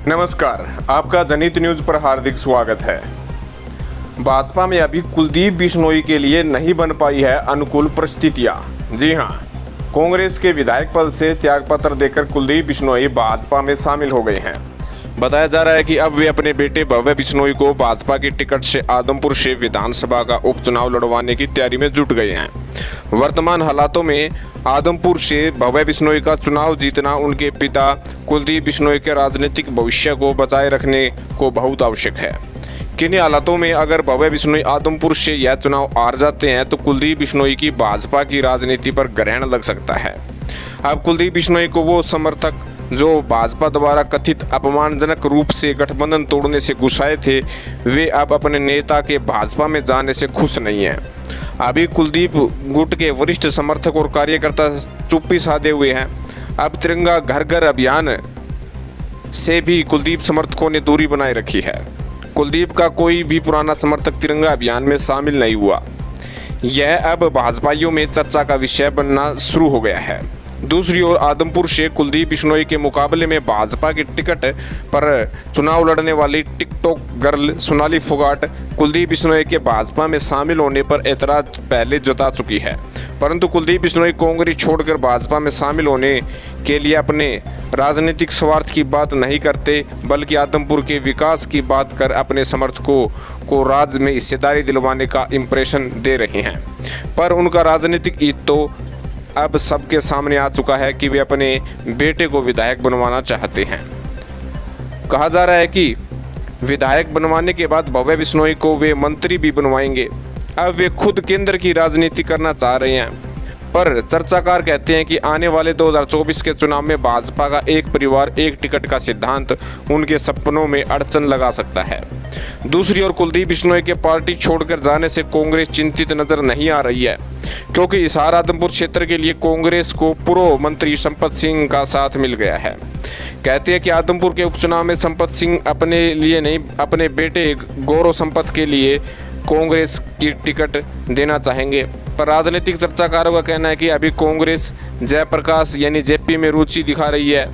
नमस्कार, आपका जनहित न्यूज पर हार्दिक स्वागत है। भाजपा में अभी कुलदीप बिश्नोई के लिए नहीं बन पाई है अनुकूल परिस्थितियां। जी हां, कांग्रेस के विधायक पद से त्यागपत्र देकर कुलदीप बिश्नोई भाजपा में शामिल हो गए हैं। बताया जा रहा है कि अब वे अपने बेटे भव्य बिश्नोई को भाजपा की टिकट से आदमपुर से विधानसभा का उपचुनाव लड़वाने की तैयारी में जुट गए हैं। वर्तमान हालातों में आदमपुर से भव्य बिश्नोई का चुनाव जीतना उनके पिता कुलदीप बिश्नोई के राजनीतिक भविष्य को बचाए रखने को बहुत आवश्यक है। किन्हीं हालातों में अगर भव्य बिश्नोई आदमपुर से यह चुनाव हार जाते हैं तो कुलदीप बिश्नोई की भाजपा की राजनीति पर ग्रहण लग सकता है। अब कुलदीप बिश्नोई को वो समर्थक जो भाजपा द्वारा कथित अपमानजनक रूप से गठबंधन तोड़ने से गुस्साए थे, वे अब अपने नेता के भाजपा में जाने से खुश नहीं हैं। अभी कुलदीप गुट के वरिष्ठ समर्थक और कार्यकर्ता चुप्पी साधे हुए हैं। अब तिरंगा घर घर अभियान से भी कुलदीप समर्थकों ने दूरी बनाए रखी है। कुलदीप का कोई भी पुराना समर्थक तिरंगा अभियान में शामिल नहीं हुआ। यह अब भाजपाइयों में चर्चा का विषय बनना शुरू हो गया है। दूसरी ओर आदमपुर से कुलदीप बिश्नोई के मुकाबले में भाजपा की टिकट पर चुनाव लड़ने वाली टिकटॉक गर्ल सोनाली फोगाट कुलदीप बिश्नोई के भाजपा में शामिल होने पर ऐतराज पहले जता चुकी है, परंतु कुलदीप बिश्नोई कांग्रेस छोड़कर भाजपा में शामिल होने के लिए अपने राजनीतिक स्वार्थ की बात नहीं करते, बल्कि आदमपुर के विकास की बात कर अपने समर्थकों को राज्य में हिस्सेदारी दिलवाने का इंप्रेशन दे रहे हैं। पर उनका राजनीतिक हित तो अब सबके सामने आ चुका है कि वे अपने बेटे को विधायक बनवाना चाहते हैं। कहा जा रहा है कि विधायक बनवाने के बाद भव्य बिश्नोई को वे मंत्री भी बनवाएंगे। अब वे खुद केंद्र की राजनीति करना चाह रहे हैं, पर चर्चाकार कहते हैं कि आने वाले 2024 के चुनाव में भाजपा का एक परिवार एक टिकट का सिद्धांत उनके सपनों में अड़चन लगा सकता है। दूसरी ओर कुलदीप बिश्नोई के पार्टी छोड़कर जाने से कांग्रेस चिंतित नजर नहीं आ रही है, क्योंकि हिसार आदमपुर क्षेत्र के लिए कांग्रेस को पूर्व मंत्री संपत सिंह का साथ मिल गया है। कहते हैं कि आदमपुर के उपचुनाव में संपत सिंह अपने लिए नहीं, अपने बेटे गौरव संपत के लिए कांग्रेस की टिकट देना चाहेंगे। पर राजनीतिक चर्चाकारों का कहना है कि अभी कांग्रेस जयप्रकाश यानी जेपी में रुचि दिखा रही है।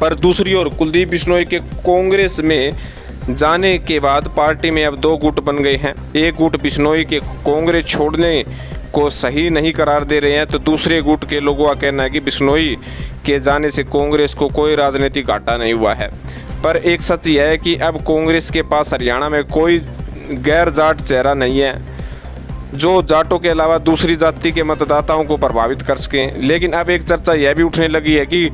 पर दूसरी ओर कुलदीप बिश्नोई के कांग्रेस में जाने के बाद पार्टी में अब दो गुट बन गए हैं। एक गुट बिश्नोई के कांग्रेस छोड़ने को सही नहीं करार दे रहे हैं, तो दूसरे गुट के लोगों का कहना है कि बिश्नोई के जाने से कांग्रेस को कोई राजनीतिक घाटा नहीं हुआ है। पर एक सच यह है कि अब कांग्रेस के पास हरियाणा में कोई गैर जाट चेहरा नहीं है जो जाटों के अलावा दूसरी जाति के मतदाताओं को प्रभावित कर सकें। लेकिन अब एक चर्चा यह भी उठने लगी है कि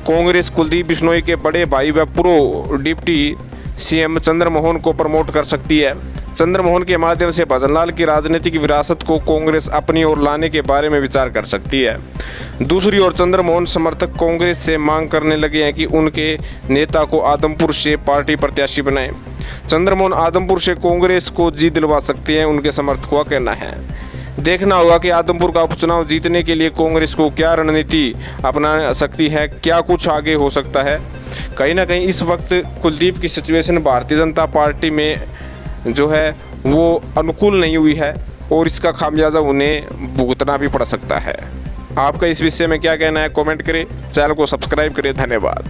कांग्रेस कुलदीप बिश्नोई के बड़े भाई व पूर्व डिप्टी सीएम चंद्रमोहन को प्रमोट कर सकती है। चंद्रमोहन के माध्यम से भजनलाल की राजनीतिक विरासत को कांग्रेस अपनी ओर लाने के बारे में विचार कर सकती है। दूसरी ओर चंद्रमोहन समर्थक कांग्रेस से मांग करने लगे हैं कि उनके नेता को आदमपुर से पार्टी प्रत्याशी बनाएं। चंद्रमोहन आदमपुर से कांग्रेस को जीत दिलवा सकते हैं, उनके समर्थकों का कहना है। देखना होगा कि आदमपुर का उपचुनाव जीतने के लिए कांग्रेस को क्या रणनीति अपना सकती है, क्या कुछ आगे हो सकता है। कहीं ना कहीं इस वक्त कुलदीप की सिचुएशन भारतीय जनता पार्टी में जो है वो अनुकूल नहीं हुई है और इसका खामियाजा उन्हें भुगतना भी पड़ सकता है। आपका इस विषय में क्या कहना है, कमेंट करें, चैनल को सब्सक्राइब करें। धन्यवाद।